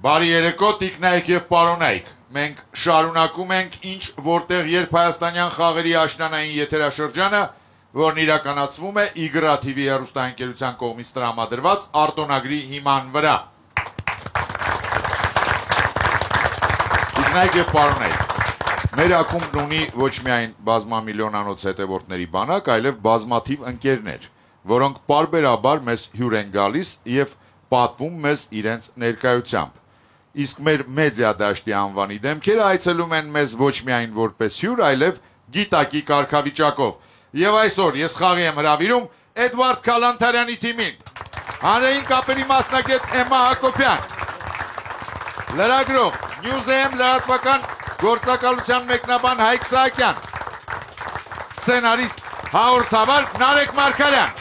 Բարի երեկո, տիկնայք և պարոնայք, մենք շարունակում ենք ինչ որտեղ երբ հայաստանյան խաղերի աշնանային եթերաշրջանը, որն իրականացվում է Իգրա TV հեռուստաընկերության կողմից տրամադրված արտոնագրի հիման վրա։ Տիկնայք և պարոնայք, մեր ակումբն ունի ոչ միայն բազմամիլիոնանոց հետևորդների բանակ, այլև բազմաթիվ ընկերներ, որոնք պարբերաբար մեզ հյուր են գալիս և պատվում մեզ իրենց ներկայությամբ։ Իսկ մեր մեդիա դաշտի անվանի դեմքերը այցելում են մեզ ոչ միայն որպես հյուր, այլև գիտակի կարգավիճակով։ Եվ այսօր ես խաղի եմ հրավիրում Էդվարդ Քալանթարյանի թիմին, հանրային կապերի մասնագետ Էմմա Հակոբյան, լրագրող, News.am լրատվական գործակալության մեկնաբան Հայկ Սահակյան, սցենարիստ, հաղորդավար Նարեկ Մարգարյան,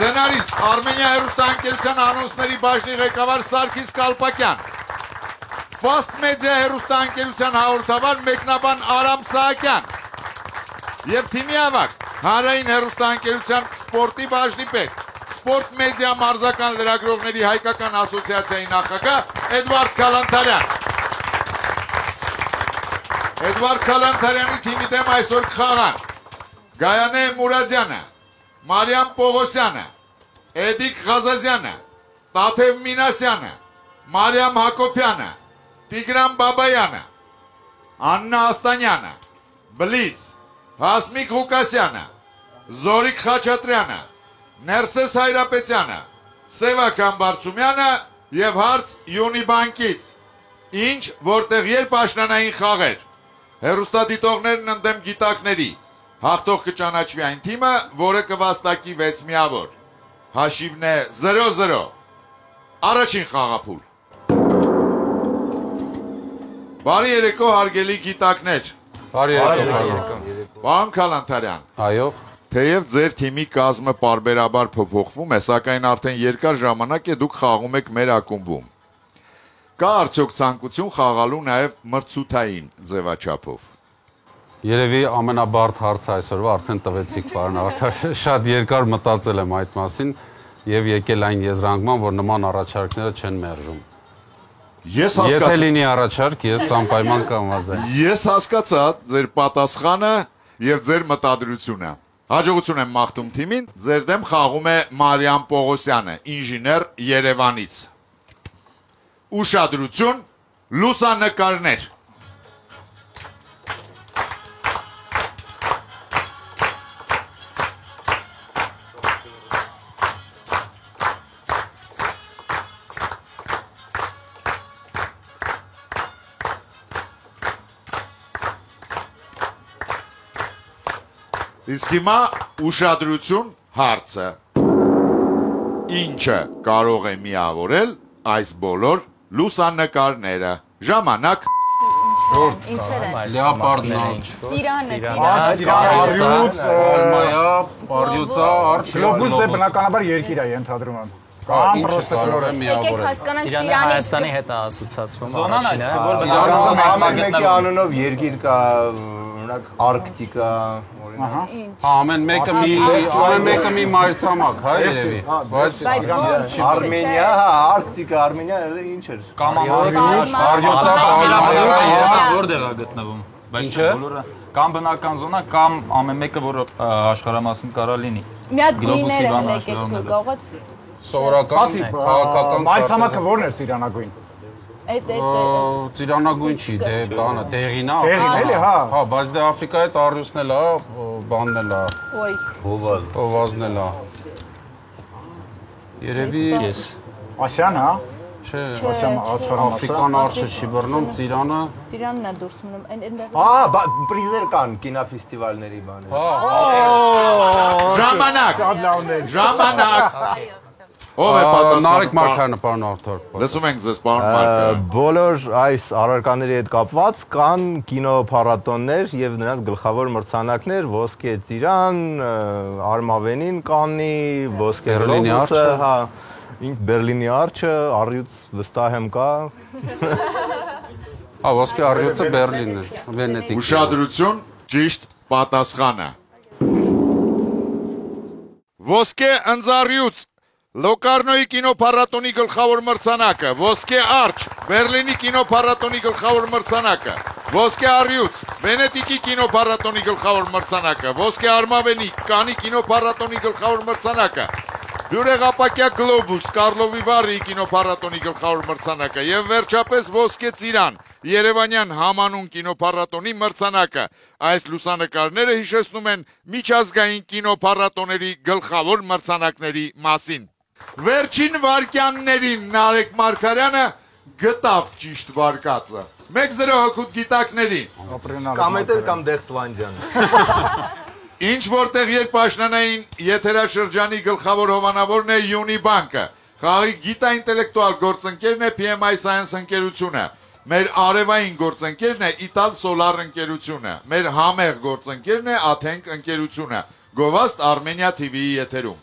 սցենարիստ, Արմենիա հեռուստաընկերության անոնսների բաժնի ղեկավար Սարգիս Կալպակյան, Fast Media հեռուստաընկերության հաղորդավար մեկնաբան Արամ Սահակյան և թիմի ավագ, հանրային հեռուստաընկերության սպորտի բաժնի պետ, Sport Media մարզական լրագրողների հայկական ասոցիացիայի նախագահ Էդվարդ Քալանթարյան։ Էդվարդ Քալանթարյանի թիմի դեմ այսօր կխաղան Գայանե Մուրադյանը, Մարիամ Պողոսյանը, Էդիկ Ղազազյանը, Տաթև Մինասյանը, Մարիամ Հակոբյանը, Տիգրան Բաբայանը, Աննա Աստանյանը, Բլից, Հասմիկ Ղուկասյանը, Զորիկ Խաչատրյանը, Ներսես Հայրապետյանը, Սևակ Համբարձումյանը և հարց Յունիբանկից։ Ինչ, որտեղ երբ աշնանային խաղեր, հեռուստադիտողներն ընդդեմ գիտակների, հաղթող կճանաչվի այն թիմը, որը կվաստակի 6 միավոր։ Հաշիվն է 0-0։ Առաջին խաղափուլ։ Բարի երեկո, հարգելի գիտակներ։ Բարի երեկո։ Պարոն Քալանթարյան։ Այո։ Թեև ձեր թիմի կազմը պարբերաբար փոփոխվում է, սակայն արդեն երկար ժամանակ է դուք խաղում եք մեր ակումբում։ Կա արդյոք ցանկություն խաղալու նաև մրցութային ձևաչափով։ Երևի ամենաբարդ հարցը այսօրվա արդեն տվեցիք, պարոն Արթար, շատ երկար մտածել եմ այդ մասին եւ եկել այն եզրանկման, որ նման առաջարկները չեն մերժում։ Եթե լինի առաջարկ, ես անպայման կամված եմ։ Ես հասկացա ձեր պատասխանը եւ ձեր մտադրությունը։ Հաջողություն եմ մաղթում թիմին, ձեր դեմ խաղում է Մարիամ Պողոսյանը, ինժեներ Երևանից։ Ուշադրություն, լուսանկարներ։ Իսկ հիմա ուշադրություն հարցը։ Ինչը կարող է միավորել այս բոլոր լուսանկարները։ Ժամանակ։ Լեոպարդնա, Ծիրանը, Ալմայա, Պարյոցա, Գլոբուս դե բնականաբար երկիր է ենթադրում եմ։ ինչ կարող է միավորել։ Ծիրանը Հայաստանի հետ է ասոցացվում առաջինը։ առաջինը։ Մեկի անունով երկիր կա, օրինակ Արկտիկա, Ամեն մեկը մի մայրցամաք, հա, երևի։ Բայց Արմենիա, Արկտիկա, Արմենիա ինչ էր։ Պարյոցա, Ալմայա, Որտեղ է գտնվում։ Ինչը։ Կամ բնական զոնա, կամ ամեն մեկը, որ աշխարհամասում կարա լինի։ Մի հատ գույները եկեք գողը։ սովորական քաղաքական Մայրցամաքը ո՞րն էր ծիրանագույն։ ծիրանագույն չի, դե բանը, դեղին է։ Դեղին էլի, հա։ Հա, բայց դե Աֆրիկայի տառյուսն էլ է, բանն էլ է, Ոյ։ հովազն էլ է։ Երևի Ասիան, հա։ չէ, աշխարհամասը։ Աֆրիկան արջը չի բռնում, ծիրանը։ Ծիրանն է դուրս մնում։ Հա, պրիզեր կան կինոֆեստիվալների բաներ։ Ժամանակ։ Ով է պատասխանում։ Նարեկ Մարգարյանը, պարոն Արթուր։ Լսում ենք ձեզ, պարոն Մարգարյան։ Բոլոր այս առարկաների հետ կապված կան կինոփառատոններ եւ նրանց գլխավոր մրցանակներ՝ ոսկե ծիրան, Արմավենին կաննի, ոսկե Գլոբուսը, հա, Բերլինի արջը, առյուծ վստահ եմ կա։ Հա, ոսկե առյուծը Բերլինն է, Վենետիկ։ Ուշադրություն, ճիշտ պատասխանը։ Ոսկե ընձառյուծ Լոկարնոյի կինոփառատոնի գլխավոր մրցանակը, Ոսկե արջ, Բերլինի կինոփառատոնի գլխավոր մրցանակը, Ոսկե առյուծ, Վենետիկի կինոփառատոնի գլխավոր մրցանակը, Ոսկե արմավենիք, Կանի կինոփառատոնի գլխավոր մրցանակը, Բյուրեղապակյա գլոբուս, Կարլովի Վարի կինոփառատոնի գլխավոր մրցանակը եւ վերջապես Ոսկե ծիրան, Երևանյան համանուն կինոփառատոնի մրցանակը։ Այս լուսանկարները հիշեցնում են միջազգային կինոփառատոների գլխավոր մրցանակների մասին։ Վերջին վարկյաններին Նարեկ Մարգարյանը գտավ ճիշտ վարկածը։ 1-0 հօգուտ գիտակներին։ Կամ էլ կամ Դեղսլանդյան։ Ինչ որտեղ երբ աշնանային եթերաշրջանի գլխավոր հովանավորն է Յունիբանկը, խաղի գիտաինտելեկտուալ գործընկերն է PMI Science ընկերությունը, մեր արևային գործընկերն է Ital Solar ընկերությունը, մեր համեղ գործընկերն է Athենք ընկերությունը, Գովաստ Armenia TV-ի եթերում։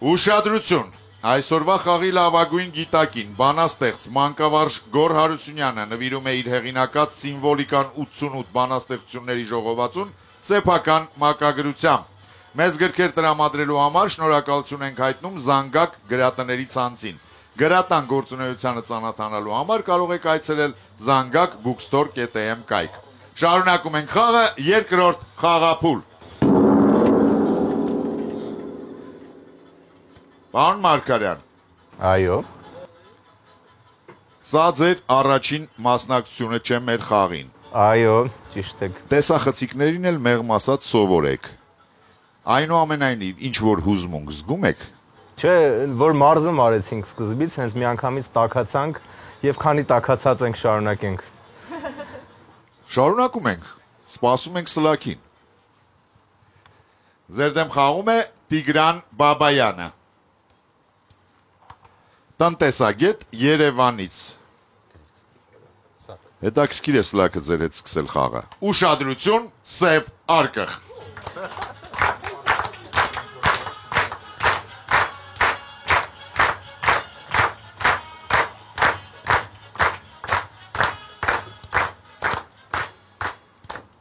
Ուշադրություն, այսօրվա խաղի լավագույն գիտակին, բանաստեղծ Մանկավարժ Գոր Հարությունյանը նվիրում է իր հեղինակած սիմվոլիկան 88 բանաստեղծությունների ժողովածուն սեփական մակագրությամբ։ Մեզ գրքեր տրամադրելու համար շնորհակալություն ենք հայտնում Զանգակ գրատների ցանցին։ Գրատան գործունեությանը ծանոթանալու համար կարող եք այցելել zangakbookstore.am կայք։ Շարունակում ենք խաղը, երկրորդ խաղափուլ։ Պարոն Մարգարյան։ Այո։ Սա ձեր առաջին մասնակցությունը չէ մեր խաղին։ Այո, ճիշտ եք։ Տեսախցիկներին էլ մեղմ ասած սովորեք։ Այնուամենայնիվ, ինչ որ հուզմունք զգում եք։ Չէ, որ մարզում արեցինք սկզբից, հենց միանգամից տաքացանք եւ քանի տաքացած ենք շարունակենք։ Շարունակում ենք, սպասում ենք սլաքին։ Ձեր դեմ խաղում է Տիգրան Բաբայանը։ Տնտեսագետ Երևանից։ Հետաքրքիր է սլաքը ձեր հետ սկսել խաղը։ Ուշադրություն, սև արկղ։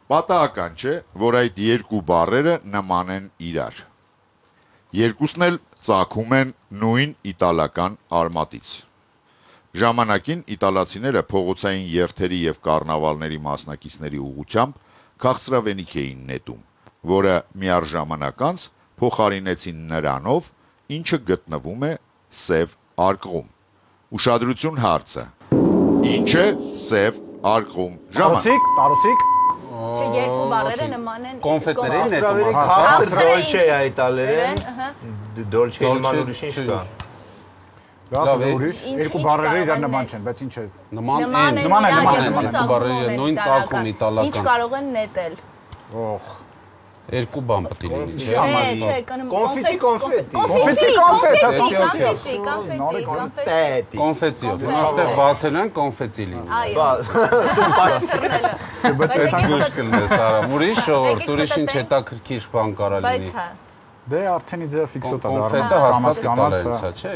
Պատահական չէ, որ այդ երկու բառերը նման են իրար։ Երկուսն էլ ծագում են նույն իտալական արմատից։ Ժամանակին իտալացիները փողոցային երթերի եւ կառնավալների մասնակիցների ուղղությամբ քաղցրավենիք էին նետում, որը միառժամանակ անց փոխարինեցին նրանով, ինչը գտնվում է սև արկղում։ Ուշադրություն հարցը։ Ինչ է սև արկղում։ Տարոսիկ։ Չէ, երկու բառերը նման են։ Կոնֆետների նետում Դոլչե է իտալերեն։ Դոլչե նման ուրիշ ինչ կա։ Լավ, ուրիշ երկու բառերը իրար նման չեն, բայց ինչ է։ Նման են, երկու բառերը նույն ծագում իտալական։ Ինչ կարող են նետել։ Օխ։ Երկու բան պետք է լինի, չէ՞։ Չէ, Կոնֆետի։ Կոնֆետիով։ Հիմա այստեղ բացել են կոնֆետի լինի։ Այո։ Բայց դուրս կլնես արա։ Ուրիշ շողորդ, ուրիշ ինչ հետաքրքիր բան կարա լինի։ Բայց հա։ Դե արդեն իձը ֆիքսոտ է դառնում։ Կոնֆետը հաստատ կտալ է ինձ, չէ՞։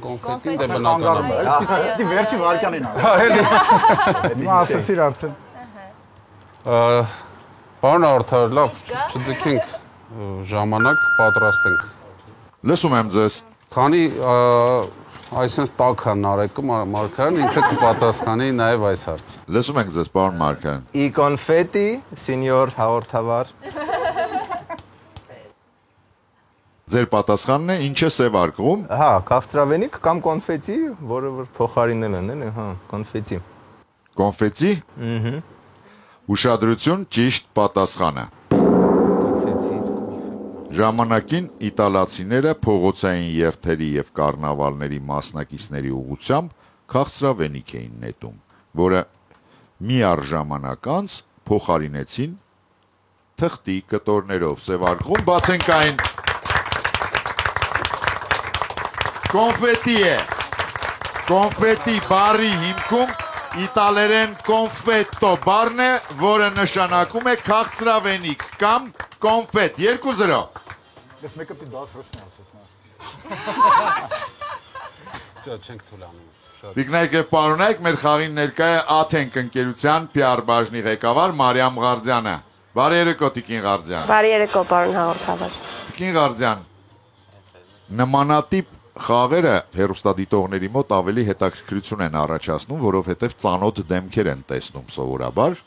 Կոնֆետին դե բնական է։ Դի վերջի վարքյանին է։ Հիմա ասացիր արդեն։ Պարոն Արթար, լավ, չձգենք ժամանակ, պատրաստ ենք։ Լսում եմ ձեզ։ Քանի այսպես տաք է Նարեկը Մարգարյան, ինքը կպատասխանի նաև այս հարցը։ Լսում ենք ձեզ, պարոն Մարգարյան։ I confetti, signor հաղորդավար։ Ձեր պատասխանն է ինչ է սև արկղում։ Հա, քաղցրավենիք կամ կոնֆետի, որը որ փոխարինել են, հա, կոնֆետի։ Կոնֆետի։ Ուշադրություն, ճիշտ պատասխանը։ Ժամանակին իտալացիները փողոցային երթերի եւ կառնավալների մասնակիցների ուղղությամբ քաղցրավենիք էին նետում, որը միառժամանակ անց փոխարինեցին թղթի կտորներով սև արկղում բացենկային կոնֆետի է։ Կոնֆետի բառի հիմքում իտալերեն կոնֆետո բառն է, որը նշանակում է քաղցրավենիք կամ կոնֆետ։ 2-0։ Ես մեկը պիտի դաս ռուսն ասես Սա չենք թույլանում։ Տիկնայք եւ պարոնայք, մեր խաղին ներկա է Athենք ընկերության PR բաժնի ղեկավար Մարիամ Ղարդյանը։ Բարի երեկո, Տիկին Ղարդյան։ Բարի երեկո, պարոն հաղորդավար։ Տիկին Ղարդյան, Նմանատիպ խաղերը հեռուստադիտողների մոտ ավելի հետաքրքրություն են առաջացնում, որովհետև ծանոթ դեմքեր են տեսնում սովորաբար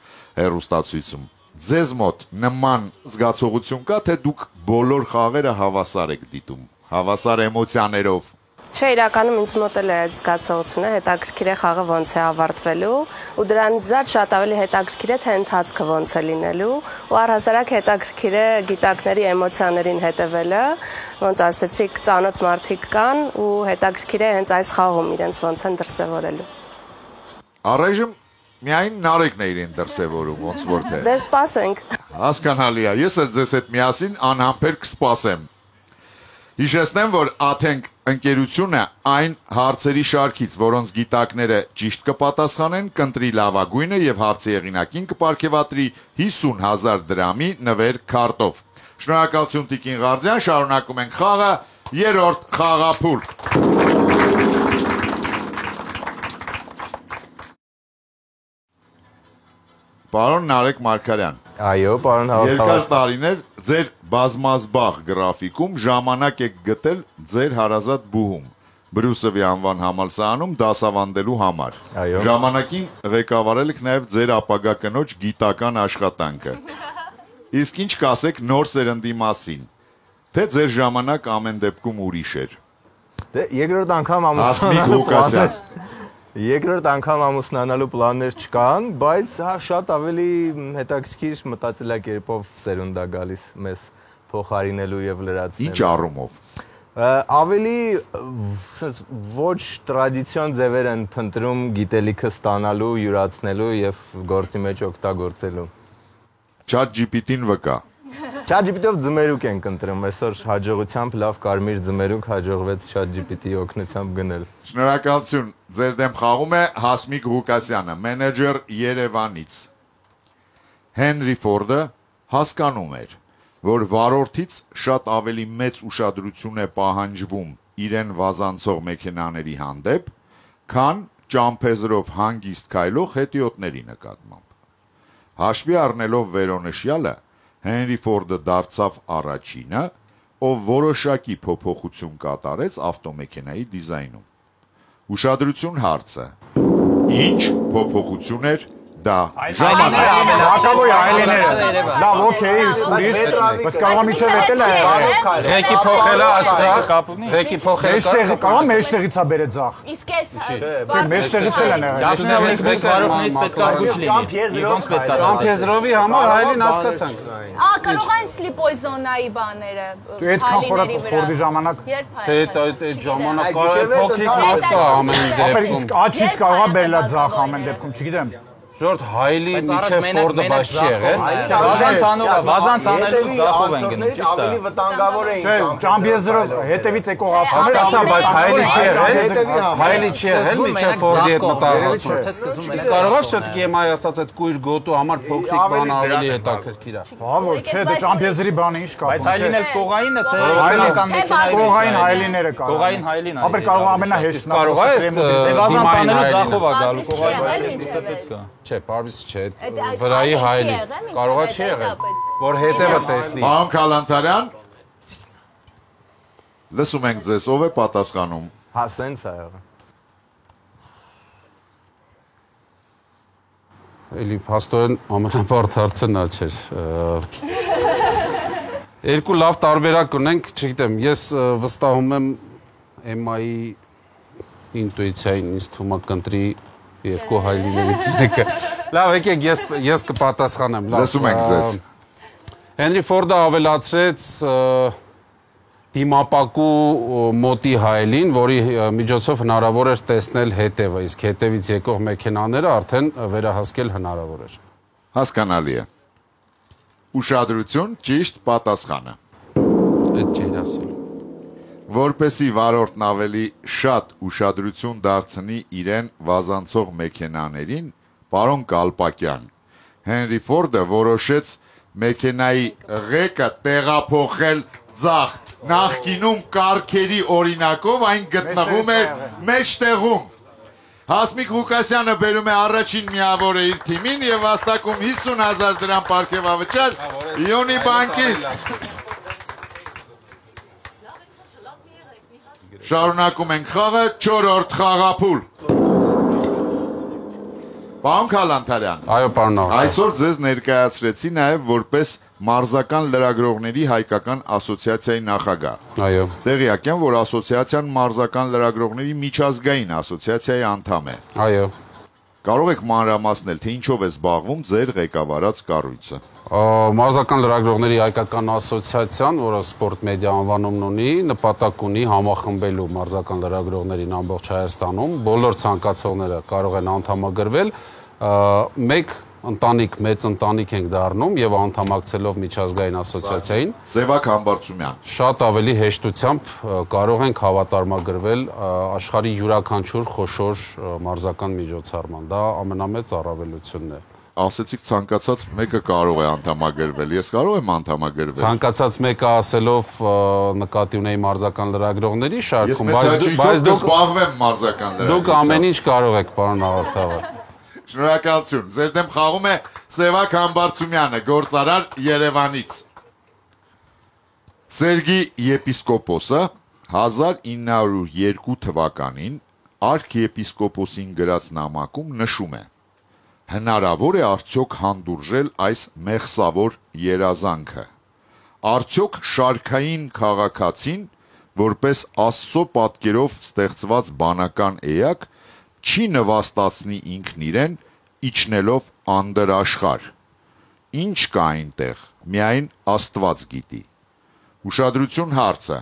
հեռուստացույցում։ Ձեզ մոտ նման զգացողություն կա, թե դուք բոլոր խաղերը հավասար եք դիտում, հավասար էմոցիաներով։ Չէ, իրականում ինձ մոտ էլ է այդ զգացողությունը, հետաքրքիր է խաղը ոնց է ավարտվելու, ու դրանից զատ շատ ավելի հետաքրքիր է, թե ընթացքը ոնց է լինելու, ու առհասարակ հետաքրքիր է գիտակների էմոցիաներին հետևելը, ոնց ասեցիք, ծանոթ մարդիկ կան, ու հետաքրքիր է հենց այս խաղում իրենց ոնց են դրսևորելու։ Առայժմ միայն Նարեկն է իրեն դրսևորում, ոնց որ թե։ Դե սպասենք։ Հասկանալի է, ես էլ ձեզ հետ միասին անհամբեր կսպասեմ։ Հիշեցնեմ, որ Աթենք ընկերությունը այն հարցերի շարքից, որոնց գիտակները ճիշտ կպատասխանեն, կընտրի լավագույնը եւ հարցի եղինակին կպարգեւատրի 50,000 դրամի նվեր քարտով։ Շնորհակալություն Տիկին Ղարդյան, շարունակում ենք խաղը, երրորդ խաղափուլ։ Պարոն Նարեկ Մարգարյան։ Այո, պարոն Երկար հաղորդավար։ տարիներ ձեր բազմազբաղ գրաֆիկում ժամանակ եք գտել ձեր հարազատ բուհում Բրուսովի անվան համալսարանում դասավանդելու համար։ Այո։ Ժամանակին ղեկավարել եք նաև ձեր ապագա կնոջ գիտական աշխատանքը։ Իսկ ինչ կասեք նոր սերնդի մասին, թե ձեր ժամանակ ամեն դեպքում ուրիշ էր։ Դե երկրորդ անգամ Հասմիկ Ղուկասյան։ Երկրորդ անգամ ամուսնանալու պլաններ չկան, բայց հա շատ ավելի հետաքրքիր մտածելակերպով սերունդ է գալիս մեզ փոխարինելու եւ լրացնելու։ Ինչ առումով։ Ավելի sense ոչ տրադիցիոն ձևեր են փնտրում գիտելիքը ստանալու, յուրացնելու եւ գործի մեջ օգտագործելու։ ChatGPT-ին վկա։ ChatGPT-ով ձմերուկ ենք ընտրում, այսօր հաջողությամբ լավ կարմիր ձմերուկ հաջողվեց ChatGPT-ի օգնությամբ գնել։ Շնորհակալություն։ Ձեր դեմ խաղում է Հասմիկ Ղուկասյանը, մենեջեր Երևանից։ Հենրի Ֆորդը հասկանում էր, որ վարորդից շատ ավելի մեծ ուշադրություն է պահանջվում իրեն վազանցող մեքենաների հանդեպ, քան ճամփեզրով հանգիստ քայլող հետիոտների նկատմամբ։ Հաշվի առնելով վերոնշյալը, Հենրի Ֆորդը դարձավ առաջինը, ով որոշակի փոփոխություն կատարեց ավտոմեքենայի դիզայնում։ Ուշադրություն հարցը. Ինչ փոփոխություն էր դա։ Հակավոր այլիները։ Լավ, օքեյ, ուրիշ, բայց կարող եմ իջել էտել է։ Ղեկի փոխելը այստեղ կապ ունի։ Ղեկի փոխելը Մեջտեղի կարող մեջտեղից է բերել ձախ։ Իսկ էս Չէ, մեջտեղից էլ են եղել։ Ճաշնավից պետք վարողներից պետք է զգուշ լինի։ Իզոնց պետք է։ Ամփեզրովի համար հայլին հասկացանք։ կարող են սլիպոյ զոնայի բաները։ Դու այդքան խորած Ֆորդի ժամանակ։ Երբ Այդ ժամանակ փոքրիկ մաս կա ամեն Ապեր դեպքում։ իսկ աչից կարող է բերելա ձախ ամեն դեպքում, չգիտեմ։ Ժորդ հայլի միջև Ֆորդը բայց չի եղել։ Վազանց անելու ձախով են գնում, ճիշտ է։ Ավելի վտանգավոր էին։ Չէ, ճամփեզրով հետևից եկող Հասկացա, բայց հայլի չի եղել։ Հայլի չի եղել միջև Ֆորդի հետ մտահղացում։ Իսկ կարող է все-таки եմայ ասած այդ կույր գոտու համար փոքրիկ բան ավելի հետաքրքիր է։ Հա որ չէ, դե ճամփեզրի բանը ինչ կա։ Բայց հայլին էլ կողային է, թե Հայլին պետական մեքենայի կողային հայլիները կա։ Կողային հայլին։ Ապեր կարող ամենահեշտն է։ Կարող է Վազանց դիմային անելու հայլին։ ձախով է գալու, կողային Այլ հայլին ինչ պետք է։ Չէ, պարզ չէ, վրայի հայլի։ Կարող է չի եղել, որ հետևը տեսնի։ Պարոն Քալանթարյան, լսում ենք ձեզ, ով է պատասխանում։ Հա, սենց է եղել։ Էլի փաստորեն ամենաբարդ հարցը նա չէր։ Երկու լավ տարբերակ ունենք, չգիտեմ, ես վստահում եմ էմայի ինտուիցիային, ինձ թվում է կընտրի երկու հայլիներից մեկը։ Լավ, եկեք ես կպատասխանեմ, լավ։ Լսում ենք ձեզ։ Հենրի Ֆորդը ավելացրեց դիմապակու մոտի հայլին, որի միջոցով հնարավոր էր տեսնել հետևը, իսկ հետևից եկող մեքենաները արդեն վերահասկել հնարավոր էր։ Հասկանալի է։ Ուշադրություն, ճիշտ պատասխանը։ Այդ չէր ասել։ Որպեսի վարորդն ավելի շատ ուշադրություն դարձնի իրեն վազանցող մեքենաներին, պարոն Կալպակյան, Հենրի Ֆորդը որոշեց մեքենայի ղեկը տեղափոխել ձախ։ Նախկինում կառքերի օրինակով այն գտնվում էր մեջտեղում։ Հասմիկ Ղուկասյանը բերում է առաջին միավորը իր թիմին եւ վաստակում 50,000 դրամ պարգևավճար Յոնի բանկից։ Շարունակում ենք խաղը 4-րդ խաղափուլ։ Պարոն Քալանթարյան, Այո, պարոն Աղա։ այսօր ձեզ ներկայացրեցի նաև որպես մարզական լրագրողների հայկական ասոցիացիայի նախագահ։ Այո։ Տեղյակ եմ, որ ասոցիացիան մարզական լրագրողների միջազգային ասոցիացիայի անդամ է։ Այո։ Կարող եք մանրամասնել, թե ինչով է զբաղվում ձեր ղեկավարած կառույցը։ Մարզական լրագրողների հայկական ասոցիացիան, որը սպորտ մեդիա անվանումն ունի, նպատակ ունի համախմբելու մարզական լրագրողներին ամբողջ Հայաստանում, բոլոր ցանկացողները կարող են անդամագրվել, մեկ ընտանիք, մեծ ընտանիք ենք դառնում եւ անդամակցելով միջազգային ասոցիացիային Սևակ Համբարձումյան, շատ ավելի հեշտությամբ կարող ենք հավատարմագրվել աշխարհի յուրաքանչյուր խոշոր մարզական միջոցառման։ Դա ամենամեծ առավելությունն է։ ասեցիք ցանկացած մեկը կարող է անդամագրվել։ Ես կարող եմ անդամագրվել։ Ցանկացած մեկը ասելով նկատի ունեի մարզական լրագրողների Ես շարքում, մեծ հաճույքով դուք կզբաղվեմ մարզական դուք լրագրությամբ։ ամեն ինչ կարող եք, պարոն Աղարթաղը։ Շնորհակալություն։ Ձեր դեմ խաղում է Սևակ Համբարձումյանը, գործարար Երևանից։ Սերգի եպիսկոպոսը 1902 թվականին արքեպիսկոպոսին գրած նամակում նշում է. հնարավոր է արդյոք հանդուրժել այս մեղսավոր երազանքը։ Արդյոք շարքային քաղաքացին, որպես Աստծո պատկերով ստեղծված բանական էակ, չի նվաստացնի ինքն իրեն, իջնելով անդրաշխար։ Ինչ կա այնտեղ, միայն Աստված գիտի։ Ուշադրություն հարցը.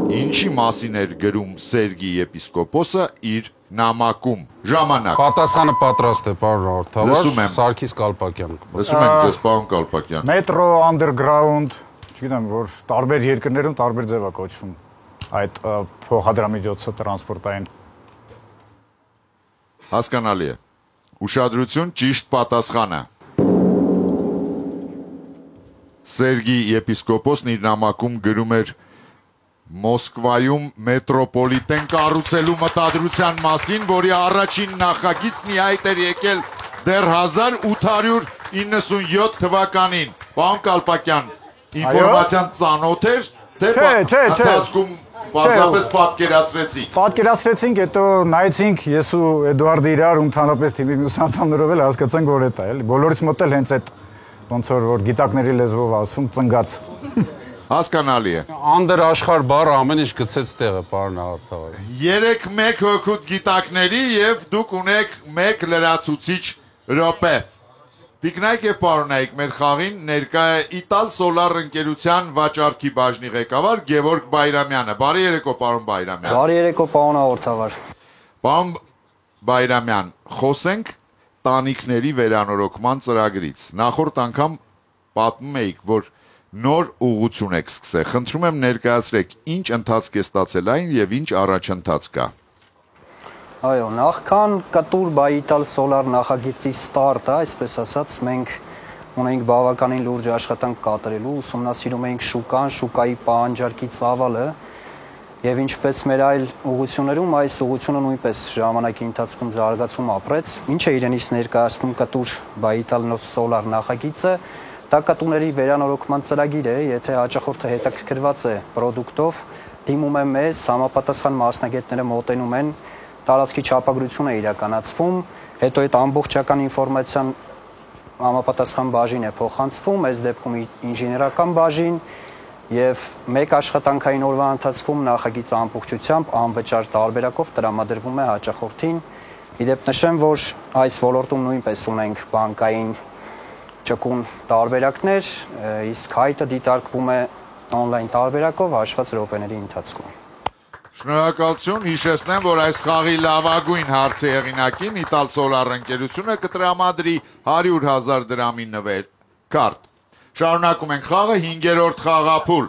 ինչի մասին էր գրում Սերգի եպիսկոպոսը իր նամակում։ Ժամանակ։ Պատասխանը պատրաստ է, պարոն Լսում եմ։ Աղարթաղը, Սարգիս Կալպակյան։ Լսում ենք ձեզ, պարոն Կալպակյան։ Մետրո, անդերգրաունդ, չգիտեմ, որ տարբեր երկրներում տարբեր ձև է կոչվում այդ փոխադրամիջոցը տրանսպորտային։ Հասկանալի է։ Ուշադրություն, ճիշտ պատասխանը։ Սերգի եպիսկոպոսն իր նամակում գրում էր Մոսկվայում մետրոպոլիտեն կառուցելու մտադրության մասին, որի առաջին նախագիծն ի հայտ էր եկել դեռ 1897 թվականին։ Պարոն Կալպակյան, ինֆորմացիան ծանոթ էր, թե Չէ։ ընթացքում պարզապես պատկերացրեցիք։ Պատկերացրեցինք, հետո նայեցինք ես ու Էդուարդը իրար ու ընդհանրապես թիմի մյուս անդամներով էլ հասկացանք, որ դա է, էլի։ Բոլորից մոտ էլ հենց այդ ոնց որ գիտակների լեզվով ասում ծնգած։ Հասկանալի է։ Անդրաշխար բառը ամեն ինչ գցեց տեղը, պարոն Աղարթաղը։ 3-1 հոգուտ գիտակների եւ դուք ունեք 1 լրացուցիչ րոպե։ Տիկնայք եւ պարոնայք, մեր խաղին ներկա է Իտալ Սոլար ընկերության վաճառքի բաժնի ղեկավար Գևորգ Բայրամյանը։ Բարի երեկո, պարոն Բայրամյան։ Բարի երեկո, պարոն Աղարթաղար։ Պարոն Բայրամյան, խոսենք տանիքների վերանորոգման ծրագրից։ Նախորդ անգամ պատմում էիք, որ նոր ուղղություն եք սկսել։ Խնդրում եմ ներկայացրեք, ինչ ընթացք է ստացել այն եւ ինչ առաջընթաց կա։ Այո, նախքան կտուր բայիտալ սոլար նախագծի ստարտը, այսպես ասած, մենք ունենք բավականին լուրջ աշխատանք կատարելու, ուսումնասիրում ենք շուկան, շուկայի պահանջարկի ծավալը եւ ինչպես մեր այլ ուղղություններում, այս ուղղությունը նույնպես ժամանակի ընթացքում զարգացում ապրեց, ինչը իրենից ներկայացնում կտուր բայիտալ սոլար նախագիծը, դա կտուների վերանորոգման ծրագիր է, եթե հաճախորդը հետաքրքրված է պրոդուկտով, դիմում է մեզ, համապատասխան մասնագետները մոտենում են, տարածքի չափագրություն է իրականացվում, հետո այդ ամբողջական ինֆորմացիան համապատասխան բաժին է փոխանցվում, այս դեպքում ինժեներական բաժին եւ մեկ աշխատանքային օրվա ընթացքում նախագիծը ամբողջությամբ անվճար տարբերակով տրամադրվում է հաճախորդին։ Իդեպ նշեմ, որ այս ոլորտում նույնպես ունենք բանկային ճկուն տարբերակներ, իսկ հայտը դիտարկվում է on-line տարբերակով հաշված րոպեների ընթացքում։ Շնորհակալություն, հիշեցնեմ, որ այս խաղի լավագույն հարցի հեղինակին Իտալ Սոլար ընկերությունը կտրամադրի 100,000 դրամի նվեր կարտ։ Շարունակում ենք խաղը 5-րդ խաղափուլ։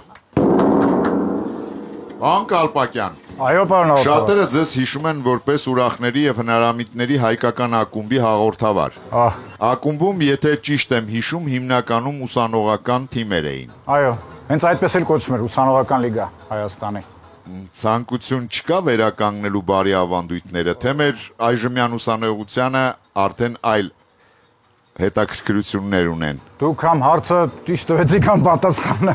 Պարոն Կալպակյան։ Այո, պարոն Աղարթաղը։ Շատերը ձեզ հիշում են որպես ուրախների եւ հնարամիտների հայկական ակումբի հաղորդավար։ Ակումբում, եթե ճիշտ եմ հիշում, հիմնականում ուսանողական թիմեր էին։ Այո, հենց այդպես էլ կոչվում էր ուսանողական լիգա Հայաստանի։ Ցանկություն չկա վերականգնելու բարի ավանդույթները, թե մեր այժմյան ուսանողությանը արդեն այլ հետաքրքրություններ ունեն։ Դուք համ հարցը ճիշտ տվեցիք, համ պատասխանը։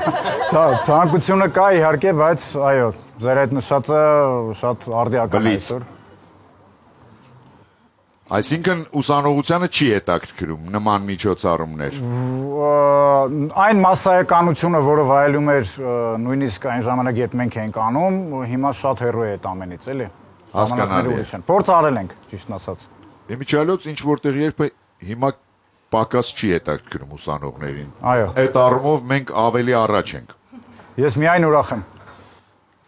Ցանկությունը կա իհարկե, բայց այո, ձեր այդ նշածը շատ արդիական է այսօր։ Այսինքն ուսանողությանը չի հետաքրքրում նման միջոցառումներ։ Այն մասսայականությունը, որը վայելում էր նույնիսկ այն ժամանակ, երբ մենք էինք անում, հիմա շատ հեռու է այդ ամենից, էլի։ Հասկանալի է։ Փորձ արել ենք, ճիշտն ասած։ Իմիջիալոց ինչ որտեղ երբ հիմա պակաս չի հետաքրքրում ուսանողներին։ Այո։ Այդ առումով մենք ավելի առաջ ենք։ Ես միայն ուրախ եմ։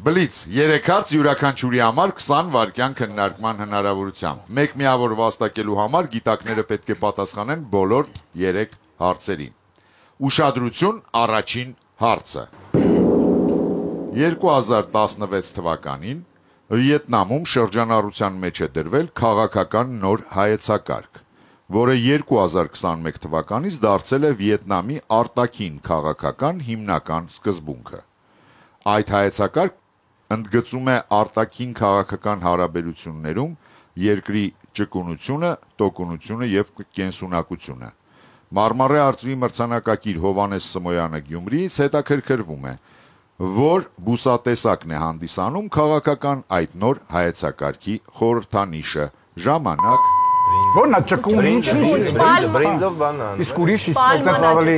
Բլից 3 հարց յուրաքանչյուրի համար 20 վայրկյան քննարկման հնարավորությամբ։ Մեկ միավոր վաստակելու համար գիտակները պետք է պատասխանեն բոլոր 3 հարցերին։ Ուշադրություն, առաջին հարցը։ 2016 թվականին Վիետնամում շրջանառության մեջ է դրվել քաղաքական նոր հայեցակարգ, որը 2021 թվականից դարձել է Վիետնամի արտաքին քաղաքական հիմնական սկզբունքը։ Այդ հայեցակարգ ընդգծում է արտաքին քաղաքական հարաբերություններում երկրի ճկունությունը, տոկունությունը եւ կենսունակությունը։ Մարմարե արծվի մրցանակակիր Հովանես Սմոյանը Գյումրիից հետաքրքրվում է, որ բուսատեսակն է հանդիսանում քաղաքական այդ նոր հայեցակարգի խորհրդանիշը։ Ժամանակ Ո՞րն է ճկուն ինչ։ Բրինձով բանան։ Իսկ ուրիշ այդպես ավելի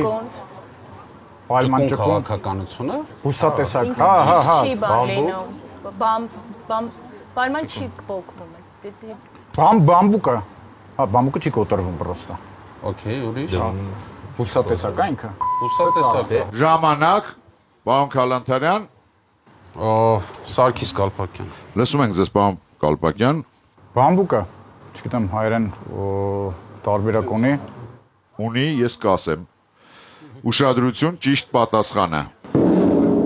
Պալման ճկուն քաղաքականությունը։ Բուսատեսակ։ Չի Պալման չի փոկվում է։ Բամբուկը։ Բամբուկը չի կոտրվում պրոստը։ Okay, ուրիշ։ Բուսատեսակ է ինքը։ Բուսատեսակ է։ Ժամանակ, պարոն Քալանթարյան։ Սարգիս Կալպակյան։ Լսում ենք ձեզ, պարոն Կալպակյան։ Բամբուկը, չգիտեմ հայերեն տարբերակ ունի։ Ունի, ես կասեմ։ Ուշադրություն, ճիշտ պատասխանը։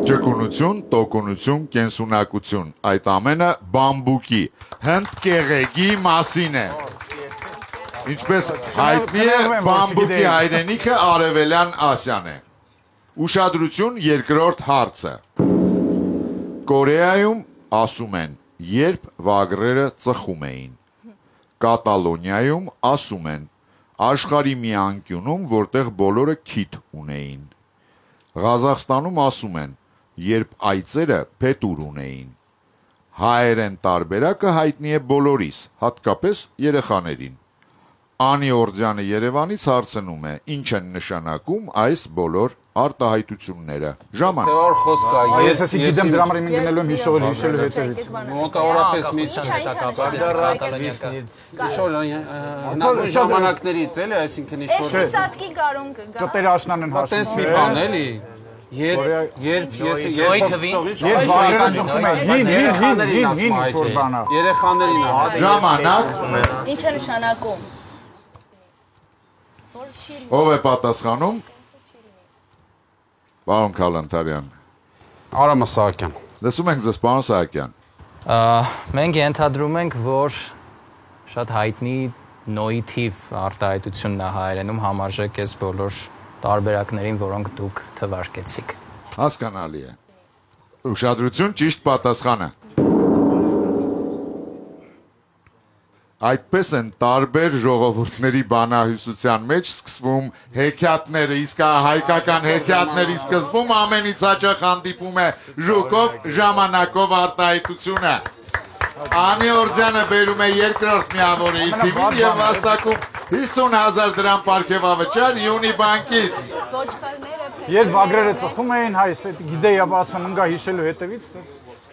Ճկունություն, տոկունություն, կենսունակություն։ Այդ ամենը բամբուկի, հնդկեղեգի մասին է։ Ինչպես հայտնի է, բամբուկի հայրենիքը Արևելյան Ասիան է։ Ուշադրություն, երկրորդ հարցը։ Կորեայում ասում են, երբ վագրերը ծխում էին։ Կատալոնիայում ասում են, աշխարհի մի անկյունում, որտեղ բոլորը քիթ ունեին։ Ղազախստանում ասում են, երբ այծերը փետուր ունեին։ Հայերեն տարբերակը հայտնի է բոլորիս, հատկապես երեխաներին։ Անի Օրձյանը Երևանից հարցնում է, ինչ են նշանակում այս բոլոր արտահայտությունները։ Ժամանակ։ Որ խոսք է, Ես էսի գիտեմ դրա համար իմ գնելու եմ հիշողել հետևից։ մոտավորապես միջին հետակապ ժամանակներից էլի, այսինքն ինչ որ Սատկի գարուն կգա։ Ճտերը աշնան են տես մի հասնում։ բան էլի։ Երբ ես Երբ վագրերը ծխում են, հին ինչ-որ բան է։ երեխաներին է։ Ժամանակ։ Ինչ է նշանակում։ Ով է պատասխանում։ Պարոն Քալանթարյան։ Արամ Սահակյան։ Լսում ենք ձեզ, պարոն Սահակյան։ Մենք ենթադրում ենք, որ շատ հայտնի նոյթիվ արտահայտությունն է հայերենում համարժեք այս բոլոր տարբերակներին, որոնք դուք թվարկեցիք։ Հասկանալի է։ Ուշադրություն, ճիշտ պատասխանը։ Այդպես են տարբեր ժողովուրդների բանահյուսության մեջ սկսվում հեքիաթները, իսկ հայկական հեքիաթների սկզբում ամենից հաճախ հանդիպում է ժուկով ժամանակով արտահայտությունը։ Անի Օրձյանը բերում է երկրորդ միավորը իր թիմին եւ վաստակում 50,000 դրամ պարգևավճար Յունի բանկից։ Երբ վագրերը ծխում էին, հայս գիտեի ասում ընկա հիշելու հետևից։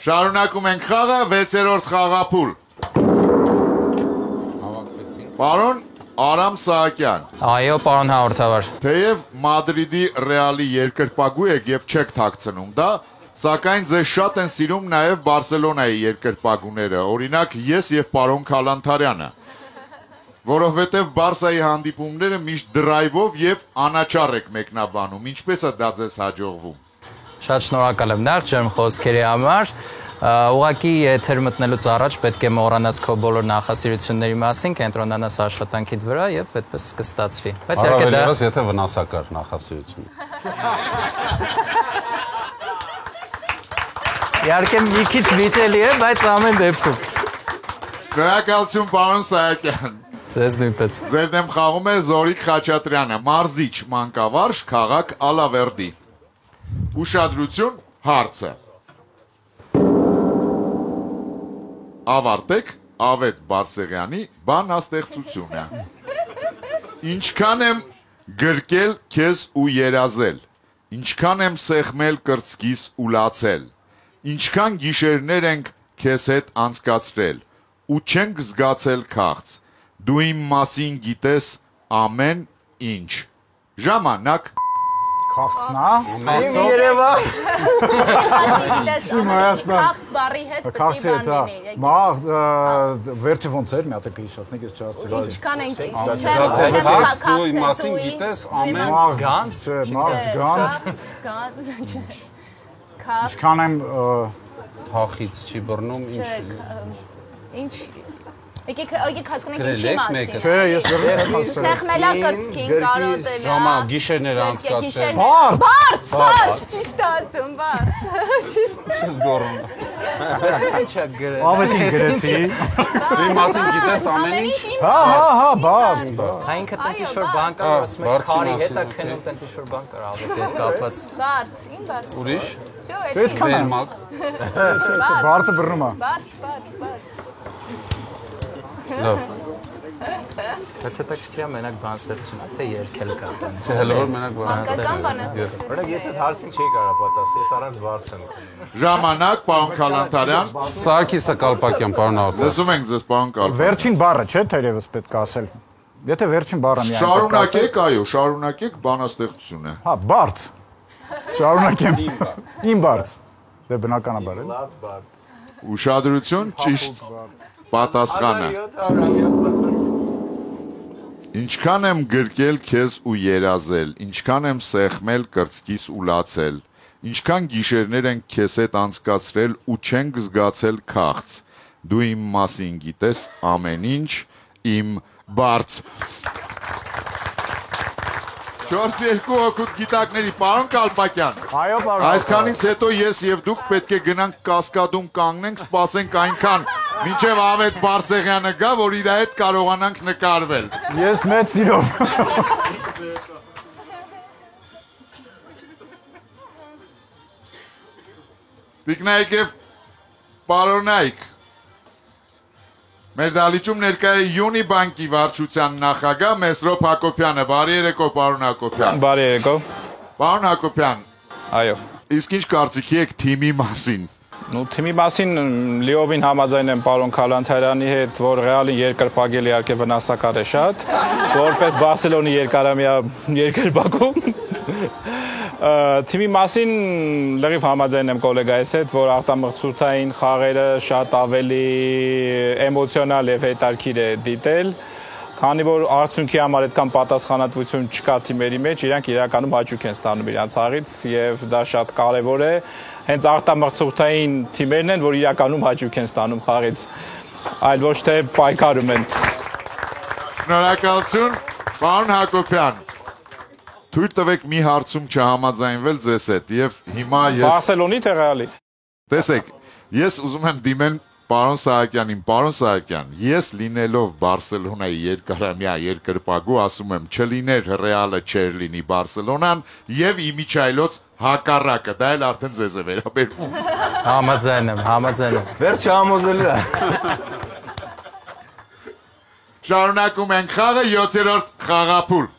Շարունակում ենք խաղը, 6-րդ խաղափուլ։ Պարոն Արամ Սահակյան։ Այո, պարոն հաղորդավար։ Թեև Մադրիդի Ռեալի երկրպագու եք եւ չեք թաքցնում դա, սակայն ձեզ շատ են սիրում նաեւ Բարսելոնայի երկրպագուները, օրինակ ես եւ պարոն Քալանթարյանը, որովհետեւ Բարսայի հանդիպումները միշտ դրայվով եւ անաչառ եք մեկնաբանում, ինչպես է դա ձեզ հաջողվում։ Շատ շնորհակալ եմ նախ ջերմ խոսքերի համար։ Ուղղակի եթեր մտնելուց առաջ պետք է մոռանաս քո բոլոր նախասիրությունների մասին, կենտրոնանաս աշխատանքիդ վրա եւ այդպես կստացվի։ Բայց իհարկե դա Առավելևս եթե վնասակար նախասիրություն։ իհարկե մի քիչ վիճելի է, բայց ամեն դեպքում։ Շնորհակալություն, պարոն Սահակյան։ Ձեզ նույնպես։ Ձեր դեմ խաղում է Զորիկ Խաչատրյանը, մարզիչ, մանկավարժ, քաղաք Ալավերդի։ Ուշադրություն, հարցը։ Ավարտեք Ավետ Բարսեղյանի բանաստեղծությունը։ Ինչքան եմ գրկել քեզ ու երազել, ինչքան եմ սեղմել կրծքիս ու լացել, ինչքան գիշերներ ենք քեզ հետ անցկացրել, ու չենք զգացել քաղց, դու իմ մասին գիտես ամեն ինչ։ Ժամանակ Քաղցնա։ Իմ Երևան։ Քաղց բարի հետ Քաղցի պետք է է դա։ Մա վերջը ոնց էր, մի հատ կհիշացնեք, ես չհասցրի։ ինչքան ենք Քաղց դու իմ մասին գիտես ամեն Գանց, մաղ գանց։ Քաղց Ինչքան եմ թախից չի բռնում ինչ։ ինչ եկեք հասկանանք ինչի Գրել եք մասին։ մեկը։ Չէ, ես վերջը հասցրի։ Սեղմելա կրծքին կարոտել։ Ժամա գիշերներ անցկացրել։ Բարձ, ճիշտ ասում, բարձ։ Չես գոռում։ Ավետին գրեցի։ Իմ մասին գիտես ամեն ինչ։ Հա, բարձ։ Այնքը տենց ինչ-որ բան կար, որ ասում եք քարի հետ է քնում, տենց ինչ-որ բան կար Ավետի հետ կապված։ Բարձ, ին բարձ։ Ուրիշ։ Պետք է Վերմակ։ բարձը բռնում է։ Բարձ։ Լավ։ Բայց հետաքրքիր է մենակ բանաստեղծությունը, թե երգել կա տենց։ Հələ որ մենակ Հասկացան բանաստեղծ։ բանաստեղծ։ Օրինակ ես այդ հարցին չի կարող պատասխանել, ես առանց բարձ եմ։ Ժամանակ, պարոն Քալանթարյան։ Սարգիսը Կալպակյան, պարոն Արտակ։ Լսում ենք ձեզ, պարոն Կալպակյան։ Վերջին բառը չէ, թերևս պետք է ասել։ Եթե վերջին բառը միայն Շարունակեք, այո, շարունակեք բանաստեղծությունը։ Հա, բարձ։ Շարունակեմ։ Իմ բարձ։ Դե բնականաբար է։ Լավ բարձ։ Ուշադրություն, ճիշտ պատասխանը։ 1700 Ինչքան եմ գրկել քեզ ու երազել, ինչքան եմ սեղմել կրծքիս ու լացել, ինչքան գիշերներ ենք քեզ հետ անցկացրել ու չենք զգացել քաղց, դու իմ մասին գիտես ամեն ինչ, իմ բարձ։ 4-2 հոգուտ գիտակների, պարոն Կալպակյան։ Այո, պարոն։ Այսքանից հետո ես եւ դուք պետք է գնանք կասկադում կանգնենք, սպասենք այնքան, մինչև Ավետ Բարսեղյանը գա, որ իր հետ կարողանանք նկարվել։ Ես մեծ սիրով։ Տիկնայք եւ պարոնայք, մեր դալիճում ներկա է Յունիբանկի վարչության նախագահ Մեսրոպ Հակոբյանը։ Բարի երեկո, պարոն Հակոբյան։ Բարի երեկո։ Պարոն Հակոբյան, Այո։ իսկ ինչ կարծիքի եք թիմի մասին։ Ну թիմի մասին լիովին համաձայն եմ պարոն Քալանթարյանի հետ, որ Ռեալին երկրպագել իհարկե վնասակար է շատ, որպես Բարսելոնի երկարամյա երկրպագում։ Թիմի մասին լրիվ համաձայն եմ գոլեգայիս հետ, որ արտամղձութային խաղերը շատ ավելի էմոցիոնալ եւ հետաքրքիր է դիտել, քանի որ արդյունքի համար այդքան պատասխանատվություն չկա թիմերի մեջ, իրանք իրականում հաճույք են ստանում իրանց խաղից եւ դա շատ կարեւոր է։ Հենց արտամղձութային թիմերն են, որ իրականում հաճույք են ստանում խաղից, այլ ոչ թե պայքարում են։ Շնորհակալություն, պարոն Հակոբյան։ Թույլ տվեք մի հարցում չհամաձայնվել ձեզ հետ եւ հիմա ես Բարսելոնի թե Ռեալի։ Տեսեք, ես ուզում եմ դիմել պարոն Սահակյանին, պարոն Սահակյան, ես լինելով Բարսելոնայի երկարամյա երկրպագու ասում եմ, չլիներ Ռեալը չեր լինի Բարսելոնան եւ իմիջայլոց հակառակը, դա էլ արդեն ձեզ է վերաբերվում։ Համաձայն եմ։ Վերջը համոզելու է։ Շարունակում ենք խաղը 7-րդ խաղափուլ։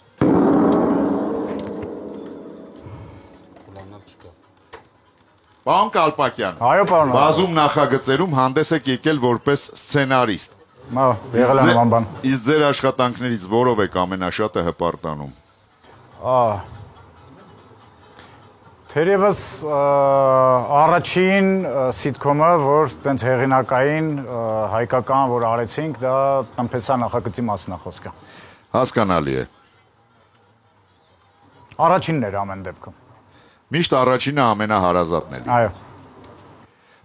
Պարոն Կալպակյան, Այո, պարոն։ բազում նախագծերում հանդես եք եկել որպես սցենարիստ։ Մա, եղել եմ անբան։ Իսկ ձեր աշխատանքներից որով եք ամենաշատը հպարտանում։ Թերևս առաջին սիթքոմը, որ տենց հեղինակային հայկական, որ արեցինք, դա տնտեսա նախագծի մասն է խոսքը։ Հասկանալի է։ Առաջինն էր ամեն դեպքում։ Միշտ առաջինը ամենահարազատն է։ Այո։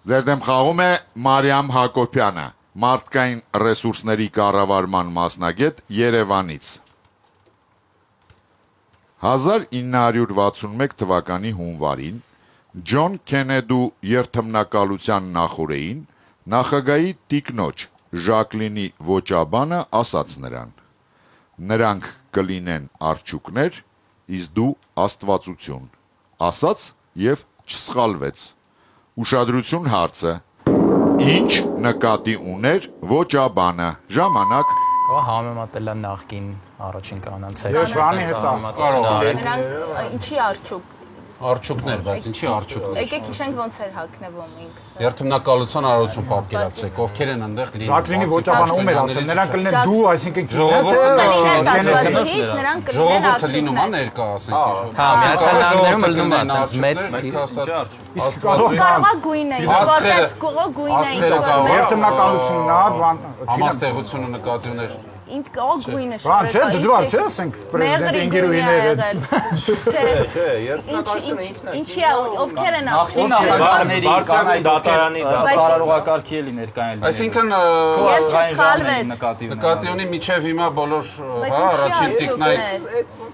Ձեր դեմ խաղում է Մարիամ Հակոբյանը, մարդկային ռեսուրսների կառավարման մասնագետ Երևանից։ 1961 թվականի հունվարին Ջոն Քենեդու երթմնակալության նախօրեին նախագահի տիկնոջ Ժակլինի ոճաբանը ասաց նրան. նրանք կլինեն արջուկներ, իսկ դու աստվածություն, ասաց և չսխալվեց։ Ուշադրություն հարցը, ինչ նկատի ուներ ոճաբանը, ժամանակ Համեմատել է նախկին առաջին կանանց հետ։ Երջանի հետ Նրանք ինչի արջուկ։ Արջուկներ, բայց ինչի արջուկներ։ Եկեք հիշենք ոնց էր հագնվում ինքը։ Երթմնակալության արարություն պատկերացրեք, ովքեր են այնտեղ լինում։ Ժակլինի ոճաբանը ում էր ասել, նրանք կլինեն դու, այսինքն ժողովուրդը լինում է ներկա, ասենք։ Հա, Միացյալ Նահանգներում լինում է այնպես մեծ Կարողա գույն է, որտեղից գույն է։ երթմնակալությունն է, բան, Համաստեղությունը նկատի ուներ։ Ինչ գույնը բան չէ, դժվար չէ, ասենք պրեզիդենտի ընկերուհիները։ Ինչի է, ովքեր են Նախկին նախագահների կանայք դատարանի դատարանողակարգի էլի ներկային։ Այսինքն նկատի ունի միջև հիմա բոլոր առաջին տիկնայք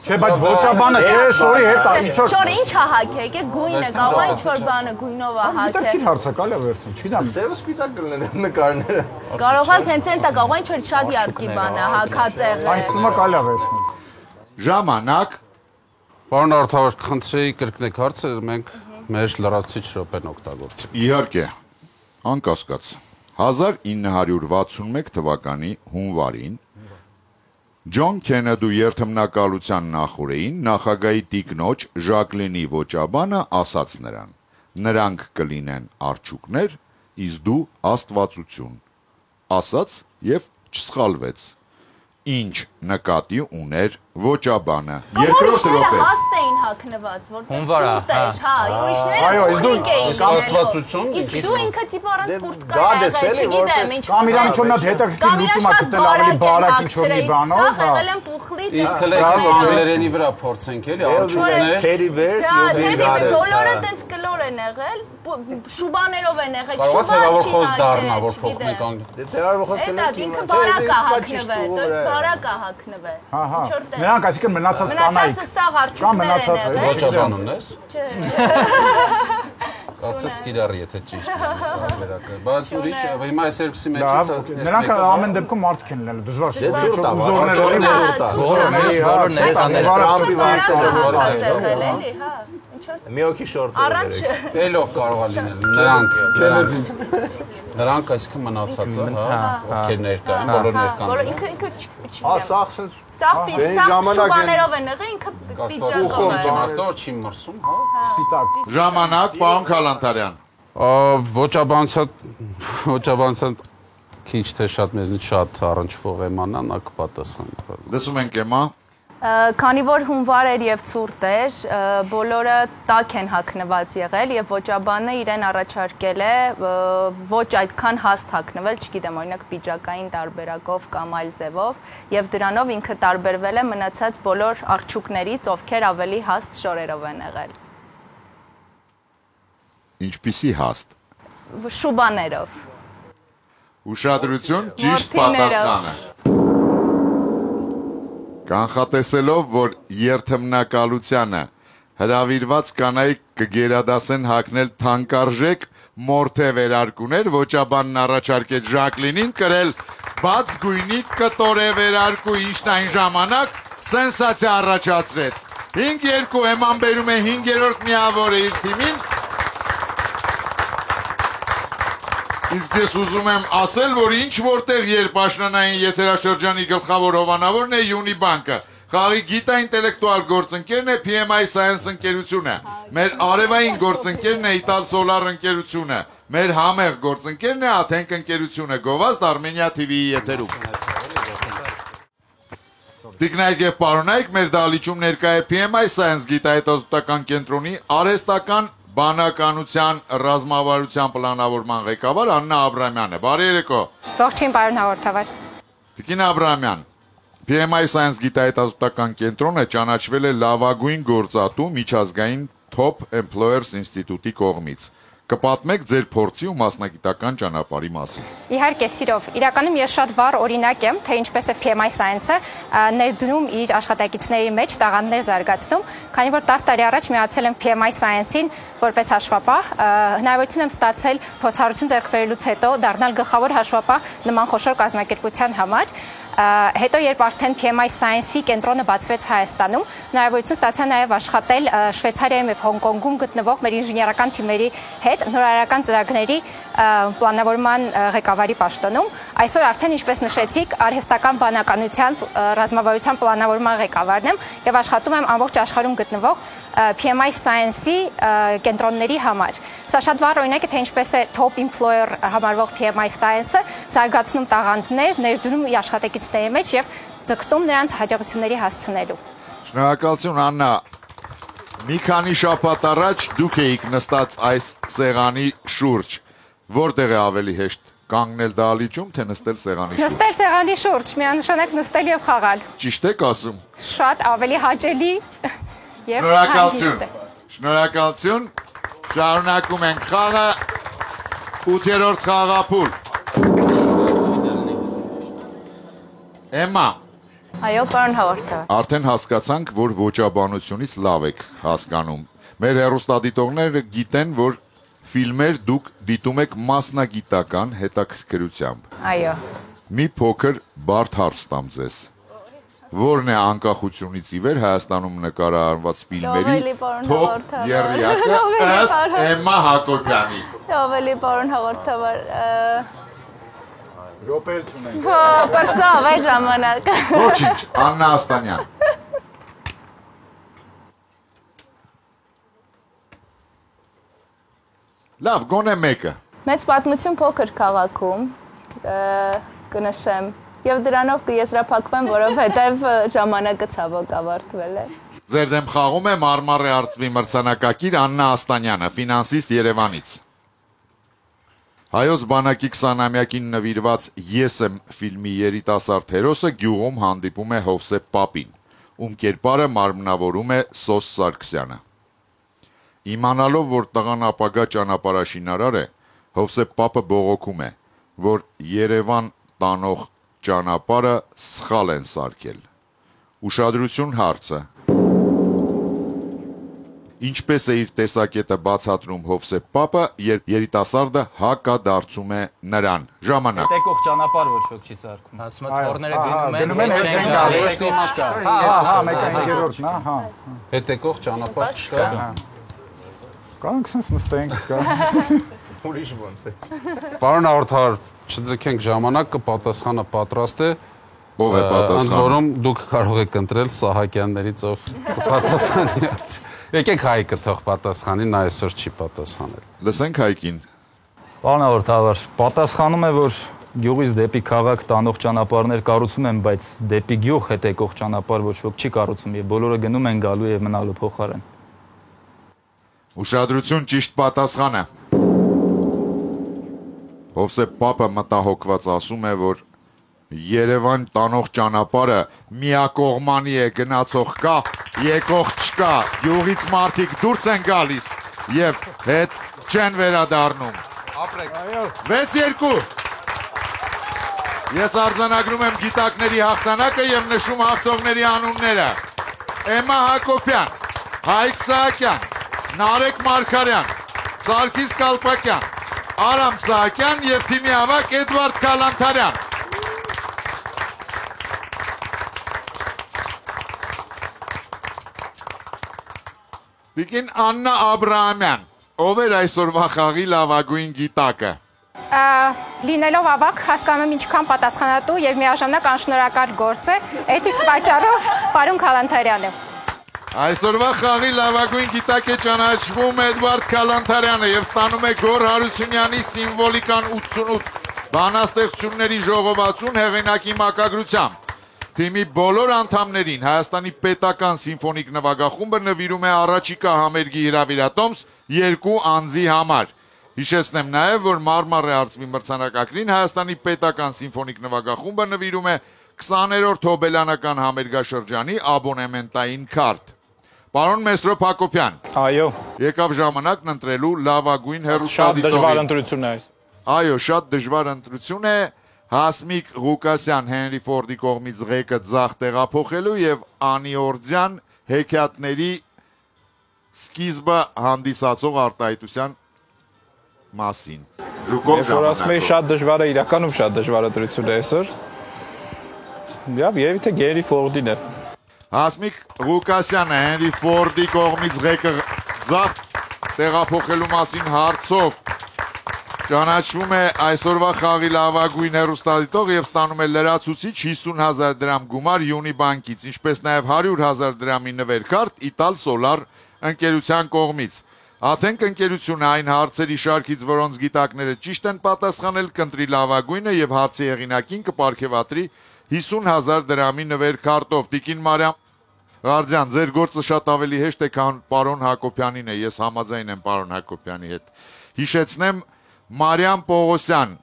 Չէ, բայց ոճաբանը չէ, շորի հետ ինչ որ Շորը ինչ է հագել, եկեք գույնը, կարող է ինչ որ բանը գույնով է հագել։ Դեռ հարցը կալա վերցին, չի դա։ Սև սպիտակ կլինեն նկարները։ Կարող է հենց այն տա, կարող է ինչ որ շատ յարկի բան է, հագած եղել։ Այս թվում է կալա վերցին։ ժամանակ Պարոն Արթավար, խնդրեի կրկնեք հարցը, մենք մեր լրացուցիչ րոպեն օգտագործենք։ Իհարկե, անկասկած 1961 թվականի հունվարին Ջոն Քենեդու երթմնակալության նախօրեին նախագահի տիկնոջ Ժակլինի ոճաբանը ասաց նրան. նրանք կլինեն արջուկներ, իսկ դու աստվածություն, ասաց և չսխալվեց, ինչ նկատի ուներ ոճաբանը, երկրորդ րոպե, հաստ էին հագնված, որտեղ սուրտ էր, հա, Այո, ուրիշները իսկ Իսկ աստվածություն, իսկ դու ինքը տիպ առանց կուրտկա գադես էլի, չգիտեմ, ինչ կամ իրան ինչ-որ նա հետաքրքիր լուծում է գտել ավելի բարակ ինչ-որ մի բանով, Սա եղել են պուխլի իսկ հենց գլերենի վրա փորձենք էլի արջուկներ։ Թերի վեր, բոլորը տենց կլոր են եղել, շուբաներով են եղել, Կարող է թերավոր խոս դառնա, որ փոխնեք անգլի։ դե դերարվող խոսքը Էտա ինքը բարակ է հագնվել, то есть բարակ է հագնվել։ Հա, նրանք այսինքն մնացած կանայք Մնացածը սաղ արջուկներ են եղել։ Ոճաբանուն ես։ Չէ։ Ասես կիրառ, եթե ճիշտ է։ Բայց ուրիշ, հիմա այս երկուսի լավ, մեջից նրանք ամեն դեպքում մարդիկ են լինելու, դժվար չէ, Դե ուզորներ էլի, Բոլոր Էլի, հա։ մի օքի շորտ Առանց Էլով կարող է լինել։ Նրանք այսինքն մնացածը, հա, ովքեր ներկա են, բոլոր ներկան։ Բոլոր ինքը Ա, սաղ սենց սաղ շուբաներով են եղել, ինքը պիջակով է։ Իմաստով չի մրսում, հա։ սպիտակ։ ժամանակ, պարոն Քալանթարյան, Ոճաբանության քիչ թե շատ մեզնից շատ առնչվող էմանա, նա կպատասխան։ լսում ենք Էմա, Քանի որ հունվար էր եւ ցուրտ էր, բոլորը տաք են հագնված եղել եւ ոճաբանը իրեն առաջարկել է ոչ այդքան հաստ հագնվել, չգիտեմ, օրինակ պիջակային տարբերակով կամ այլ ձևով, եւ դրանով ինքը տարբերվել է մնացած բոլոր արջուկներից, ովքեր ավելի հաստ շորերով են եղել։ ինչպիսի հաստ, Շուբաներով։ ուշադրություն, ճիշտ Մորթիներով։ պատասխանը։ Կանխատեսելով, որ երթմնակալությանը հրավիրված կանայք կգերադասեն հագնել թանկարժեք մորթե վերարկուներ, ոճաբանն առաջարկեց Ժակլինին կրել բաց գույնի կտորե վերարկու, ինչն այն ժամանակ սենսացիա առաջացրեց։ 5-2 Էման բերում է 5-րդ միավորը իր թիմին։ Իսկ ես ուզում եմ ասել, որ ինչ որտեղ երբ աշնանային եթերաշրջանի գլխավոր հովանավորն է Յունիբանկը, խաղի գիտա-ինտելեկտուալ գործընկերն է PMI Science ընկերությունը, մեր արևային գործընկերն է Ital Solar ընկերությունը, մեր համեղ գործընկերն է Athենք ընկերությունը, գովազդ Armenia TV-ի եթերում։ Տիկնայք եւ պարոնայք, մեր դահլիճում ներկա է PMI Science գիտահետազոտական կենտրոնի արհեստական բանականության ռազմավարության պլանավորման ղեկավար Աննա Աբրամյանը։ Բարի երեկո։ Ողջույն, պարոն հաղորդավար։ Տիկին Աբրամյան, PMI Science գիտահետազոտական կենտրոնը ճանաչվել է լավագույն գործատու միջազգային Top Employers ինստիտուտի կողմից։ Կպատմեք ձեր փորձի ու մասնագիտական ճանապարհի մասին։ Իհարկե, սիրով։ Իրականում ես շատ վառ օրինակ եմ, թե ինչպես է PMI Science-ը ներդնում իր աշխատակիցների մեջ տաղանդներ զարգացնում, քանի որ 10 տարի առաջ միացել եմ PMI Science-ին որպես հաշվապահ, հնարավորություն եմ ստացել փորձառություն ձեռք բերելուց հետո դառնալ գլխավոր հաշվապահ նման խոշոր կազմակերպության համար։ Հետո երբ արդեն PMI Science-ի կենտրոնը բացվեց Հայաստանում, հնարավորություն ստացա նաև աշխատել Շվեյցարիայում եւ Հոնկոնգում գտնվող մեր ինժեներական թիմերի հետ նորարարական ծրագրերի պլանավորման ղեկավարի պաշտոնում։ Այսօր արդեն, ինչպես նշեցիք, արհեստական բանականության ռազմավարության պլանավորման ղեկավարն եմ եւ աշխատում եմ ամբողջ աշխարհում գտնվող PMI Science-ի կենտրոնների համար։ Սա շատ վառ օրինակ է, թե ինչպես է top employer համարվող PMI Science-ը զարգացնում տաղանդներ, ներդնում իր աշխատակիցների մեջ եւ ձգտում նրանց հաջողությունների հասցնելու։ Շնորհակալություն Աննա։ Մի քանի շաբաթ առաջ դուք էիք նստած այս սեղանի շուրջ։ Որտեղ է ավելի հեշտ կանգնել դահլիճում, թե նստել սեղանի շուրջ։ Նստել սեղանի շուրջ, միանշանակ նստել եւ խաղալ։ Ճիշտ եք ասում։ Շատ ավելի հաճելի եւ Շնորհակալություն։ Շնորհակալություն։ Շարունակում ենք խաղը 8-րդ խաղափուլ։ Էմմա։ Այո, պարոն հաղորդավար։ Արդեն հասկացանք, որ ոճաբանությունից լավ եք հասկանում։ Մեր հեռուստադիտողները գիտեն, որ ֆիլմեր դուք դիտում եք մասնագիտական հետաքրքրությամբ։ Այո։ Մի փոքր բարդ հարց տամ ձեզ։ Որն է անկախությունից ի վեր Հայաստանում նկարահանված ֆիլմերի top եռյակը ըստ Էմմա Հակոբյանի։ Ավելի պարոն հաղորդավար, Ռոպել չունենք։ բրծավ է ժամանակը։ Ոչինչ, Աննա Աստանյան։ Լավ, գոնե մեկը։ Մեծ պատմություն փոքր քաղաքում կնշեմ եւ դրանով կեզրափակվեմ, որովհետեւ ժամանակը ցավոք ավարտվել է։ Ձեր դեմ խաղում է Մարմարե արծվի մրցանակակիր Աննա Աստանյանը, ֆինանսիստ Երևանից։ Հայոց բանակի 20-ամյակին նվիրված «Ես եմ» ֆիլմի երիտասարդ հերոսը գյուղում հանդիպում է Հովսեփ Պապին, ում կերպարը մարմնավորում է Սոս Սարգսյանը։ Իմանալով, որ տղան ապագա ճանապարհաշինարար է, Հովսեփ Պապը բողոքում է, որ Երևան տանող ճանապարհը սխալ են սարքել։ Ուշադրություն հարցը։ Ինչպես է իր տեսակետը բացատրում Հովսեփ Պապը, երբ երիտասարդը հակադարձում է նրան։ Ժամանակ։ Հետեկող ճանապարհ ոչ ոք չի սարքում։ Ասում է թորները գնում են, չեն գալիս։ Հա, մեկը 5-րդն է, հա։ Հետեկող ճանապարհ չկա։ Կանք sense նստենք։ Ուրիշ ոնց է։ Պարոն հաղորդավար, չձգենք ժամանակը, պատասխանը պատրաստ է։ Ով է պատասխանը։ Ընդ որում դուք կարող եք ընտրել Սահակյաններից, ով կպատասխանի։ Եկեք Հայկը թող պատասխանի, նա այսօր չի պատասխանել։ Լսենք Հայկին։ Պարոն հաղորդավար, պատասխանում է, որ գյուղից դեպի քաղաք տանող ճանապարհներ կառուցում են, բայց դեպի գյուղ հետեկող ճանապարհ ոչ ոք չի կառուցում եւ բոլորը գնում են գալու եւ մնալու փոխարեն։ Ուշադրություն, ճիշտ պատասխանը։ Հովսեփ Պապը մտահոգված ասում է, որ Երևան տանող ճանապարհը միակողմանի է, գնացող կա, եկող չկա, գյուղից մարդիկ դուրս են գալիս եւ հետ չեն վերադառնում։ Ապրեք։ 6-2։ Ես արձանագրում եմ գիտակների հաղթանակը եւ նշում հաղթողների անունները։ Էմմա Հակոբյան, Հայկ Սահակյան, Նարեկ Մարգարյան, Սարգիս Կալպակյան, Արամ Սահակյան եւ թիմի ավակ Էդվարդ Կալանթարյան։ Տիկին Աննա Աբրահամյան, ով էր այսօրվա խաղի լավագույն գիտակը։ Լինելով ավակ, հասկանում եմ ինչքան պատասխանատու եւ միաժամանակ անշնորհակալ գործ է, այդ իսկ պատճառով պարոն Քալանթարյանը։ Այսօրվա խաղի լավագույն գիտակ է ճանաչվում Էդվարդ Կալանթարյանը եւ ստանում է Գոր Հարությունյանի սիմվոլիկան 88 բանաստեղծությունների ժողովածուն հեղինակի մակագրությամբ։ Թիմի բոլոր անդամներին Հայաստանի պետական սիմֆոնիկ նվագախումբը նվիրում է առաջիկա համերգի հրավիրատոմս 2 անձի համար։ Հիշեցնեմ նաև, որ Մարմարե արծվի մրցանակակրին Հայաստանի պետական սիմֆոնիկ նվագախումբը նվիրում է 20-րդ հոբելյանական համերգաշրջանի աբոնեմենտային քարտ։ Պարոն Մեսրոպ Հակոբյան, Այո, եկավ ժամանակն ընտրելու լավագույն շատ հեռուստադիտողի։ դժվար ընտրություն է այս։ Այո, շատ դժվար ընտրություն է Հասմիկ Ղուկասյան Հենրի Ֆորդի կողմից ղեկը ձախ տեղափոխելու եւ Անի Օրձյան հեքիաթների սկիզբը հանդիսացող արտահայտության մասին։ Որ ասում էի շատ դժվար է, իրականում շատ դժվար ընտրություն է այսօր։ Երևի թե Գենրի Ֆորդին է։ Հասմիկ Ղուկասյանը Հենրի Ֆորդի կողմից ղեկը ձախ տեղափոխելու մասին հարցով ճանաչվում է այսօրվա խաղի լավագույն հեռուստադիտող եւ ստանում է լրացուցիչ 50,000 դրամ գումար Յունի բանկից, ինչպես նաեւ 100,000 դրամի նվերքարտ Իտալ Սոլար ընկերության կողմից։ Աթենք ընկերությունը այն հարցերի շարքից, որոնց գիտակները ճիշտ են պատասխանել, կընտրի լավագույնը եւ հարցի հեղինակին կպարգեւատրի 50,000 դրամի նվերքարտով։ Տիկին Մարիամ Ղարդյան, ձեր գործը շատ ավելի հեշտ է, քան պարոն Հակոբյանին է, ես համաձայն եմ պարոն Հակոբյանի հետ։ Հիշեցնեմ Մարիամ Պողոսյան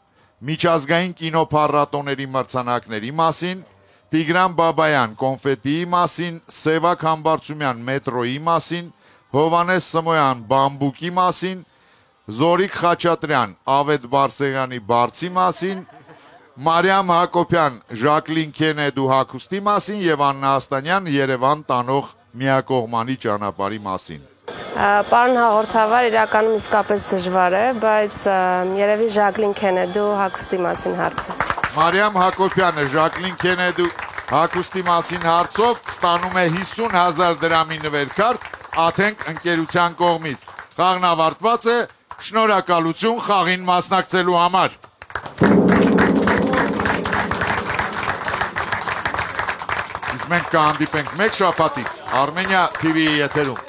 միջազգային կինոփառատոների մրցանակների մասին, Տիգրան Բաբայան կոնֆետիի մասին, Սևակ Համբարձումյան մետրոյի մասին, Հովանես Սմոյան բամբուկի մասին, Զորիկ Խաչատրյան Ավետ Բարսեղյանի բարձի մասին, Մարիամ Հակոբյան Ժակլին Քենեդու հագուստի մասին եւ Աննա Աստանյան Երևան տանող միակողմանի ճանապարհի մասին։ Պարոն հաղորդավար, իրականում իսկապես դժվար է, բայց երևի Ժակլին Քենեդու հագուստի մասին հարցը։ Մարիամ Հակոբյանը Ժակլին Քենեդու հագուստի մասին հարցով ստանում է 50,000 դրամի նվերքարտ Աթենք ընկերության կողմից։ Խաղն ավարտված է, շնորհակալություն խաղին մասնակցելու համար։ Իսկ մենք կհանդիպենք մեկ շաբաթից Armenia TV-ի եթերում։